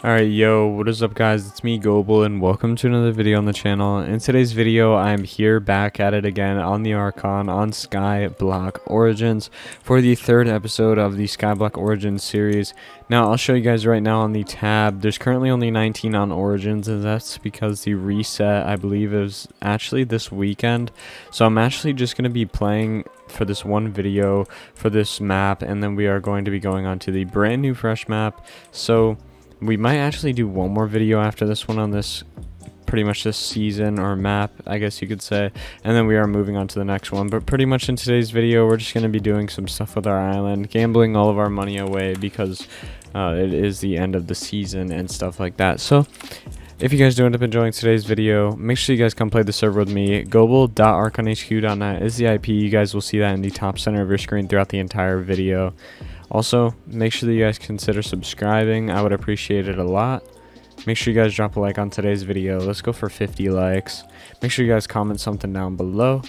Alright, yo, what is up guys, it's me Goble and welcome to another video on the channel. In today's video, I'm here back at it again on TheArchon on Skyblock Origins for the third episode of the Skyblock Origins series. Now, I'll show you guys right now on the tab. There's currently only 19 on Origins, and that's because the reset, I believe, is actually this weekend. So I'm actually just going to be playing for this one video for this map, and then we are going to be going on to the brand new fresh map. So we might actually do one more video after this one on this, pretty much this season or map, I guess you could say. And then we are moving on to the next one. But pretty much in today's video, we're just going to be doing some stuff with our island, gambling all of our money away because it is the end of the season and stuff like that. So if you guys do end up enjoying today's video, make sure you guys come play the server with me. goble.archonhq.net is the IP. You guys will see that in the top center of your screen throughout the entire video. Also, make sure that you guys consider subscribing. I would appreciate it a lot. Make sure you guys drop a like on today's video. Let's go for 50 likes. Make sure you guys comment something down below.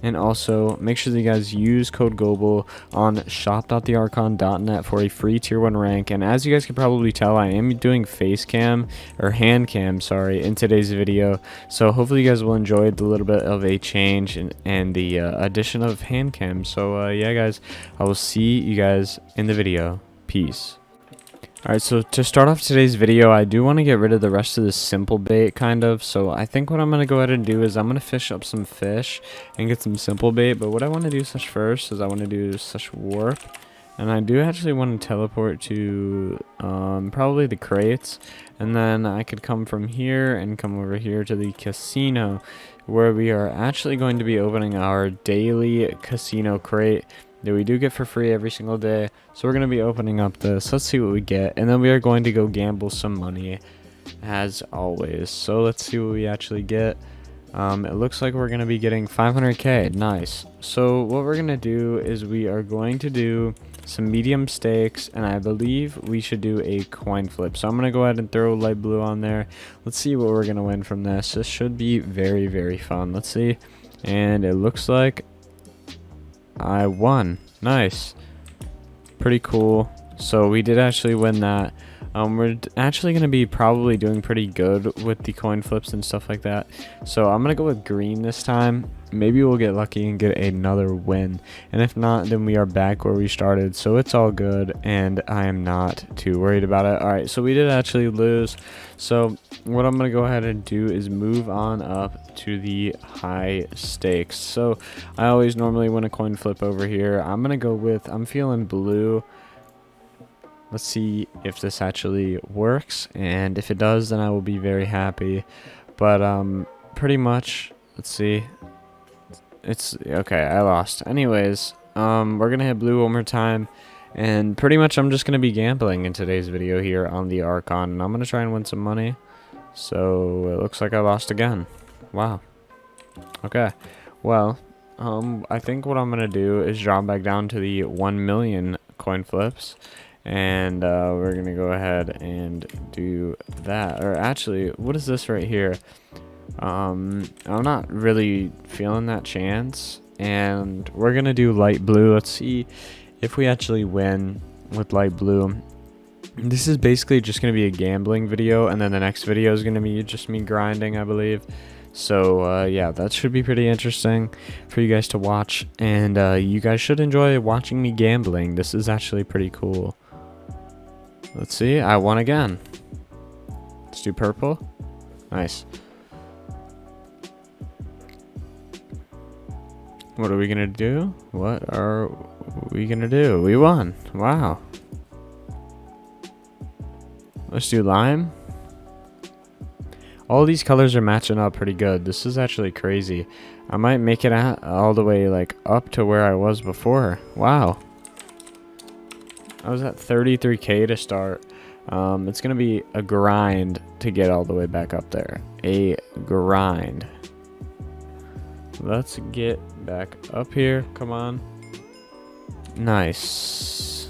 And also, make sure that you guys use code GOBLE on shop.thearchon.net for a free tier 1 rank. And as you guys can probably tell, I am doing face cam, or hand cam, sorry, in today's video. So hopefully you guys will enjoy the little bit of a change and the addition of hand cam. So yeah guys, I will see you guys in the video. Peace. Alright, so to start off today's video, I do want to get rid of the rest of this simple bait, kind of. So I think what I'm going to go ahead and do is I'm going to fish up some fish and get some simple bait. But what I want to do first is I want to do such warp. And I do actually want to teleport to probably the crates. And then I could come from here and come over here to the casino, where we are actually going to be opening our daily casino crate that we do get for free every single day. So we're going to be opening up this. Let's see what we get, and then we are going to go gamble some money as always. So let's see what we actually get. It looks like we're going to be getting 500k. Nice. So what we're going to do is we are going to do some medium stakes, and I believe we should do a coin flip. So I'm going to go ahead and throw light blue on there. Let's see what we're going to win from this. This should be very, very fun. Let's see. And it looks like I won. Nice. Pretty cool. So we did actually win that. We're actually going to be probably doing pretty good with the coin flips and stuff like that. So I'm going to go with green this time. Maybe we'll get lucky and get another win. And if not, then we are back where we started. So it's all good, and I am not too worried about it. Alright, so we did actually lose. So what I'm going to go ahead and do is move on up to the high stakes. So I always normally win a coin flip over here. I'm going to go with, I'm feeling blue. Let's see if this actually works, and if it does, then I will be very happy. But pretty much, let's see. It's okay, I lost. Anyways, we're gonna hit blue one more time, and pretty much I'm just gonna be gambling in today's video here on the Archon, and I'm gonna try and win some money. So it looks like I lost again. Wow. Okay. Well, I think what I'm gonna do is drop back down to the 1 million coin flips. And we're gonna go ahead and do that. Or actually, what is this right here? I'm not really feeling that chance, and we're gonna do light blue. Let's see if we actually win with light blue. This is basically just gonna be a gambling video, and then the next video is gonna be just me grinding, I believe. So yeah, that should be pretty interesting for you guys to watch, and you guys should enjoy watching me gambling. This is actually pretty cool. Let's see, I won again. Let's do purple. Nice. What are we gonna do? What are we gonna do? We won. Wow. Let's do lime. All these colors are matching up pretty good. This is actually crazy. I might make it all the way like up to where I was before. Wow. I was at 33k to start. It's gonna be a grind to get all the way back up there. A grind. Let's get back up here. Come on. Nice.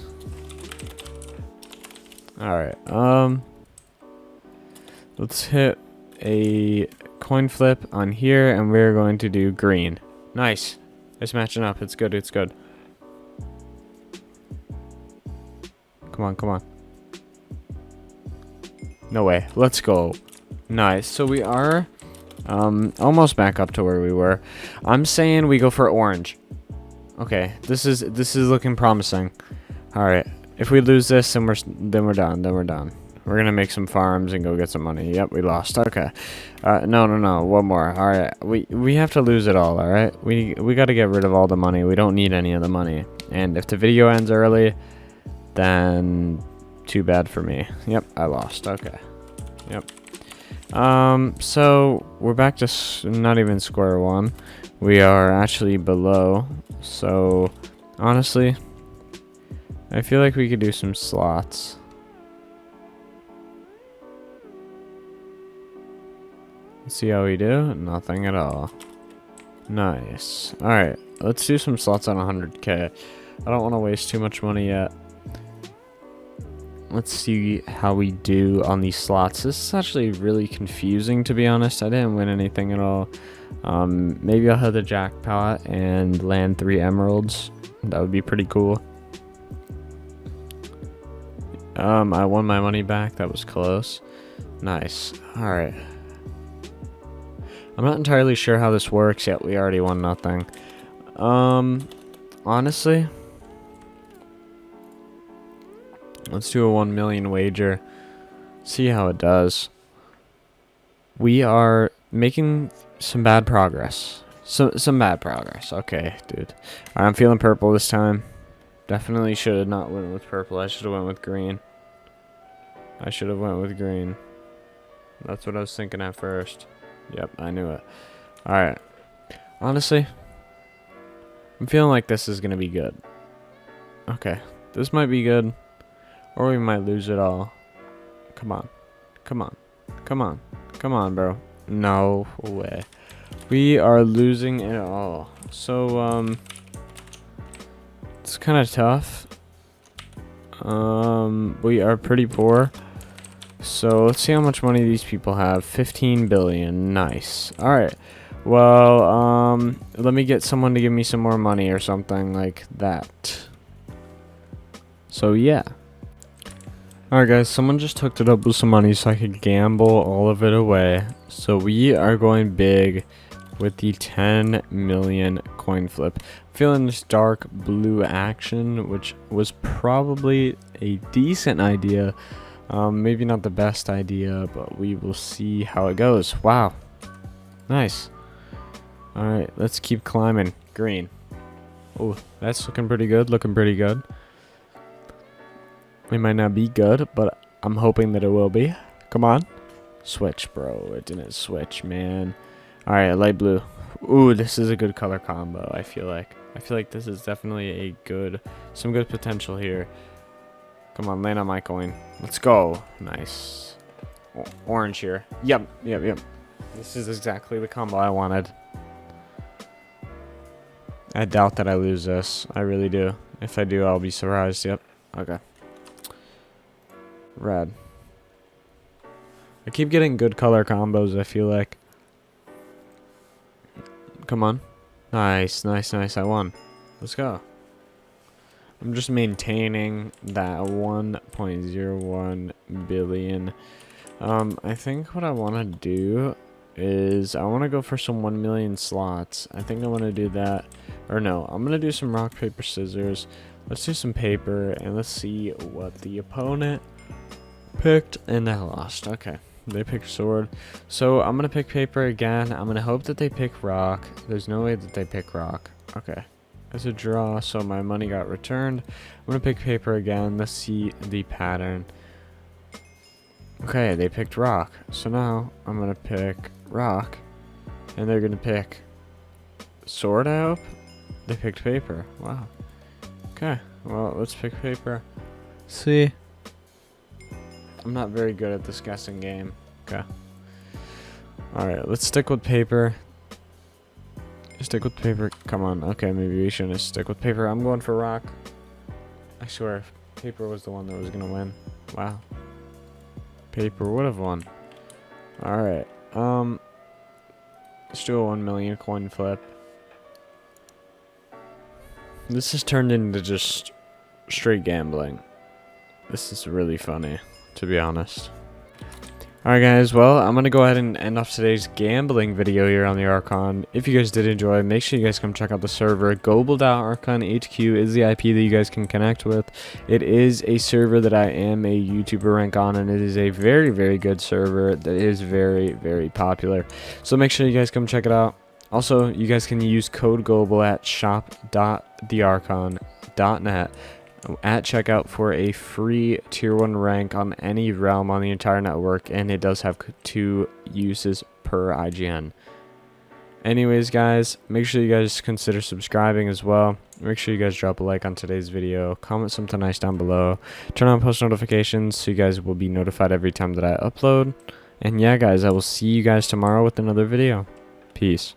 Alright. Let's hit a coin flip on here, and we're going to do green. Nice. It's matching up. It's good. It's good. Come on, come on. No way. Let's go. Nice. So we are almost back up to where we were. I'm saying we go for orange. Okay, this is looking promising. All right. If we lose this, then we're done. Then we're done. We're gonna make some farms and go get some money. Yep, we lost. Okay. No. One more. All right. We have to lose it all. All right. We got to get rid of all the money. We don't need any of the money. And if the video ends early, then too bad for me. Yep, I lost. Okay. Yep. So we're back to not even square one. We are actually below. So honestly, I feel like we could do some slots. Let's see how we do. Nothing at all. Nice. All right, let's do some slots on 100k. I don't want to waste too much money yet. Let's see how we do on these slots. This is actually really confusing, to be honest. I didn't win anything at all. Maybe I'll hit the jackpot and land 3 emeralds. That would be pretty cool. I won my money back. That was close. Nice. All right. I'm not entirely sure how this works yet. We already won nothing. Honestly, let's do a 1 million wager. See how it does. We are making some bad progress. Some bad progress. Okay, dude. Alright, I'm feeling purple this time. Definitely should have not went with purple. I should have went with green. That's what I was thinking at first. Yep, I knew it. Alright. Honestly, I'm feeling like this is going to be good. Okay. This might be good. Or we might lose it all. Come on. Come on, bro. No way. We are losing it all. So, it's kind of tough. We are pretty poor. So, let's see how much money these people have. 15 billion. Nice. Alright. Well, let me get someone to give me some more money or something like that. So, yeah. Alright guys, someone just hooked it up with some money so I could gamble all of it away. So we are going big with the 10 million coin flip. I'm feeling this dark blue action, which was probably a decent idea. Maybe not the best idea, but we will see how it goes. Wow. Nice. Alright, let's keep climbing. Green. Oh, that's looking pretty good. We might not be good, but I'm hoping that it will be. Come on. Switch, bro. It didn't switch, man. Alright, light blue. Ooh, this is a good color combo, I feel like. I feel like this is definitely some good potential here. Come on, land on my coin. Let's go. Nice. Orange here. Yep. This is exactly the combo I wanted. I doubt that I lose this. I really do. If I do, I'll be surprised. Yep. Okay. Red. I keep getting good color combos, I feel like. Come on. Nice. I won. Let's go. I'm just maintaining that 1.01 billion. I think what I want to do is I want to go for some 1 million slots. I think I want to do that. Or no, I'm going to do some rock, paper, scissors. Let's do some paper and let's see what the opponent picked, and they lost. Okay, they picked sword. So I'm gonna pick paper again. I'm gonna hope that they pick rock. There's no way that they pick rock. Okay, it's a draw, so my money got returned. I'm gonna pick paper again. Let's see the pattern. Okay, they picked rock. So now I'm gonna pick rock, and they're gonna pick sword. I hope they picked paper. Wow. Okay, well, let's pick paper. See. I'm not very good at this guessing game. Okay. Alright, let's stick with paper. Stick with paper. Come on. Okay, maybe we shouldn't stick with paper. I'm going for rock. I swear, paper was the one that was going to win. Wow. Paper would have won. Alright. Let's do a 1 million coin flip. This has turned into just straight gambling. This is really funny, to be honest. Alright guys, well, I'm going to go ahead and end off today's gambling video here on the Archon. If you guys did enjoy, make sure you guys come check out the server. Goble.Archon HQ is the IP that you guys can connect with. It is a server that I am a YouTuber rank on, and it is a very, very good server that is very, very popular. So make sure you guys come check it out. Also, you guys can use code GOBLE at shop.thearchon.net at checkout for a free tier 1 rank on any realm on the entire network, and it does have 2 uses per IGN. Anyways guys, make sure you guys consider subscribing as well. Make sure you guys drop a like on today's video, comment something nice down below, turn on post notifications so you guys will be notified every time that I upload. And yeah guys, I will see you guys tomorrow with another video. Peace.